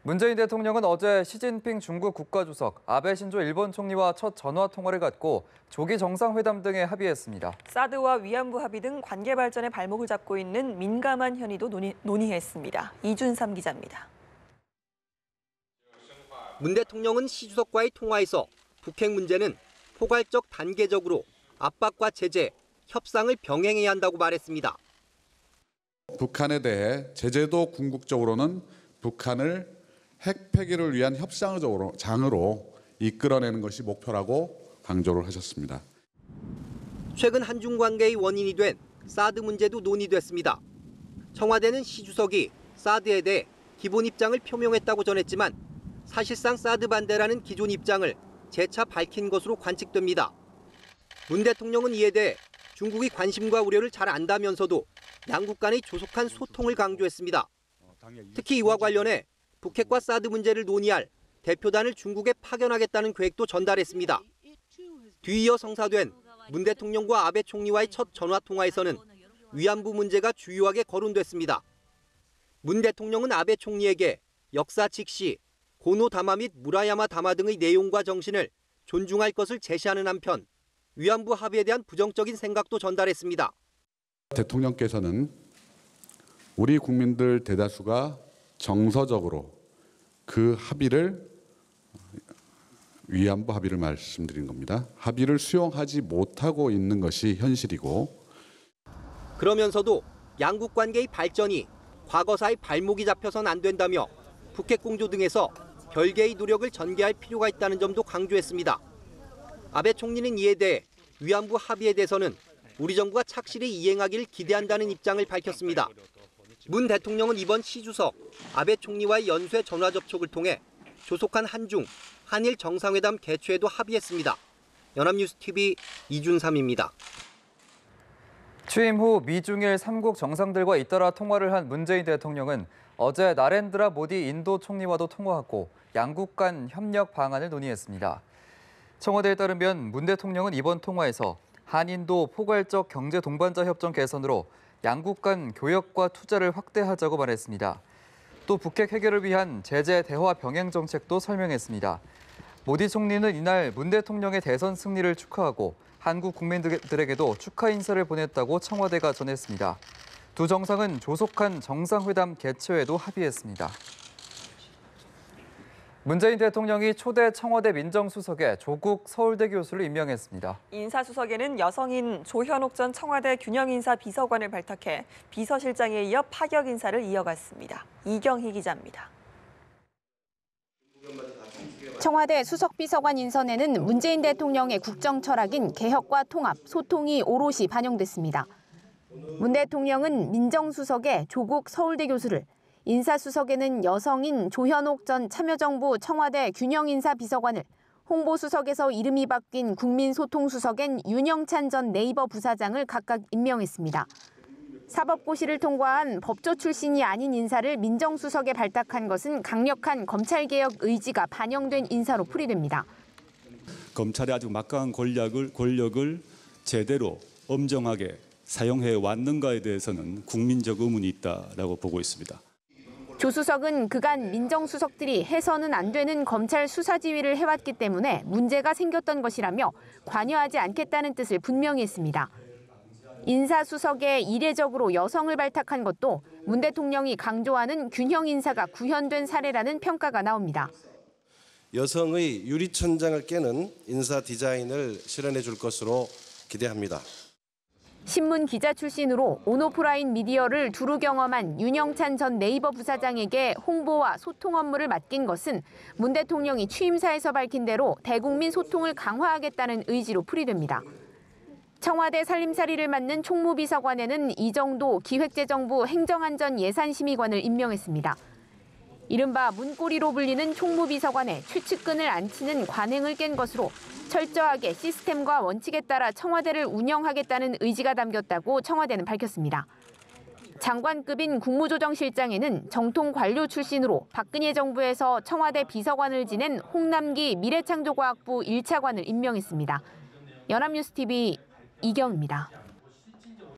문재인 대통령은 어제 시진핑 중국 국가주석, 아베 신조 일본 총리와 첫 전화 통화를 갖고 조기 정상회담 등에 합의했습니다. 사드와 위안부 합의 등 관계 발전에 발목을 잡고 있는 민감한 현의도 논의했습니다. 이준삼 기자입니다. 문 대통령은 시 주석과의 통화에서 북핵 문제는 포괄적 단계적으로 압박과 제재, 협상을 병행해야 한다고 말했습니다. 북한에 대해 제재도 궁극적으로는 북한을 핵 폐기를 위한 협상장으로 이끌어내는 것이 목표라고 강조를 하셨습니다. 최근 한중 관계의 원인이 된 사드 문제도 논의됐습니다. 청와대는 시 주석이 사드에 대해 기본 입장을 표명했다고 전했지만 사실상 사드 반대라는 기존 입장을 재차 밝힌 것으로 관측됩니다. 문 대통령은 이에 대해 중국이 관심과 우려를 잘 안다면서도 양국 간의 조속한 소통을 강조했습니다. 특히 이와 관련해 북핵과 사드 문제를 논의할 대표단을 중국에 파견하겠다는 계획도 전달했습니다. 뒤이어 성사된 문 대통령과 아베 총리와의 첫 전화 통화에서는 위안부 문제가 주요하게 거론됐습니다. 문 대통령은 아베 총리에게 역사 직시, 고노 다마 및 무라야마 다마 등의 내용과 정신을 존중할 것을 제시하는 한편 위안부 합의에 대한 부정적인 생각도 전달했습니다. 대통령께서는 우리 국민들 대다수가 정서적으로 그 합의를 위안부 합의를 말씀드린 겁니다. 합의를 수용하지 못하고 있는 것이 현실이고 그러면서도 양국 관계의 발전이 과거사의 발목이 잡혀선 안 된다며 북핵 공조 등에서 별개의 노력을 전개할 필요가 있다는 점도 강조했습니다. 아베 총리는 이에 대해 위안부 합의에 대해서는 우리 정부가 착실히 이행하기를 기대한다는 입장을 밝혔습니다. 문 대통령은 이번 시 주석, 아베 총리와의 연쇄 전화 접촉을 통해 조속한 한중, 한일 정상회담 개최에도 합의했습니다. 연합뉴스TV 이준삼입니다. 취임 후 미중일 3국 정상들과 잇따라 통화를 한 문재인 대통령은 어제 나렌드라 모디 인도 총리와도 통화하고 양국 간 협력 방안을 논의했습니다. 청와대에 따르면 문 대통령은 이번 통화에서 한인도 포괄적 경제 동반자 협정 개선으로 양국 간 교역과 투자를 확대하자고 말했습니다. 또 북핵 해결을 위한 제재 대화 병행 정책도 설명했습니다. 모디 총리는 이날 문 대통령의 대선 승리를 축하하고 한국 국민들에게도 축하 인사를 보냈다고 청와대가 전했습니다. 두 정상은 조속한 정상회담 개최에도 합의했습니다. 문재인 대통령이 초대 청와대 민정수석에 조국 서울대 교수를 임명했습니다. 인사수석에는 여성인 조현옥 전 청와대 균형인사 비서관을 발탁해 비서실장에 이어 파격 인사를 이어갔습니다. 이경희 기자입니다. 청와대 수석비서관 인선에는 문재인 대통령의 국정 철학인 개혁과 통합, 소통이 오롯이 반영됐습니다. 문 대통령은 민정수석에 조국 서울대 교수를, 인사수석에는 여성인 조현옥 전 참여정부 청와대 균형인사 비서관을, 홍보수석에서 이름이 바뀐 국민소통수석엔 윤영찬 전 네이버 부사장을 각각 임명했습니다. 사법고시를 통과한 법조 출신이 아닌 인사를 민정수석에 발탁한 것은 강력한 검찰개혁 의지가 반영된 인사로 풀이됩니다. 검찰이 아주 막강한 권력을 제대로 엄정하게 사용해 왔는가에 대해서는 국민적 의문이 있다라고 보고 있습니다. 조 수석은 그간 민정수석들이 해서는 안 되는 검찰 수사 지휘를 해왔기 때문에 문제가 생겼던 것이라며 관여하지 않겠다는 뜻을 분명히 했습니다. 인사수석에 이례적으로 여성을 발탁한 것도 문 대통령이 강조하는 균형 인사가 구현된 사례라는 평가가 나옵니다. 여성의 유리천장을 깨는 인사 디자인을 실현해 줄 것으로 기대합니다. 신문 기자 출신으로 온오프라인 미디어를 두루 경험한 윤영찬 전 네이버 부사장에게 홍보와 소통 업무를 맡긴 것은 문 대통령이 취임사에서 밝힌 대로 대국민 소통을 강화하겠다는 의지로 풀이됩니다. 청와대 살림살이를 맡는 총무비서관에는 이정도 기획재정부 행정안전예산심의관을 임명했습니다. 이른바 문고리로 불리는 총무비서관에 최측근을 앉히는 관행을 깬 것으로 철저하게 시스템과 원칙에 따라 청와대를 운영하겠다는 의지가 담겼다고 청와대는 밝혔습니다. 장관급인 국무조정실장에는 정통 관료 출신으로 박근혜 정부에서 청와대 비서관을 지낸 홍남기 미래창조과학부 1차관을 임명했습니다. 연합뉴스TV 이경입니다.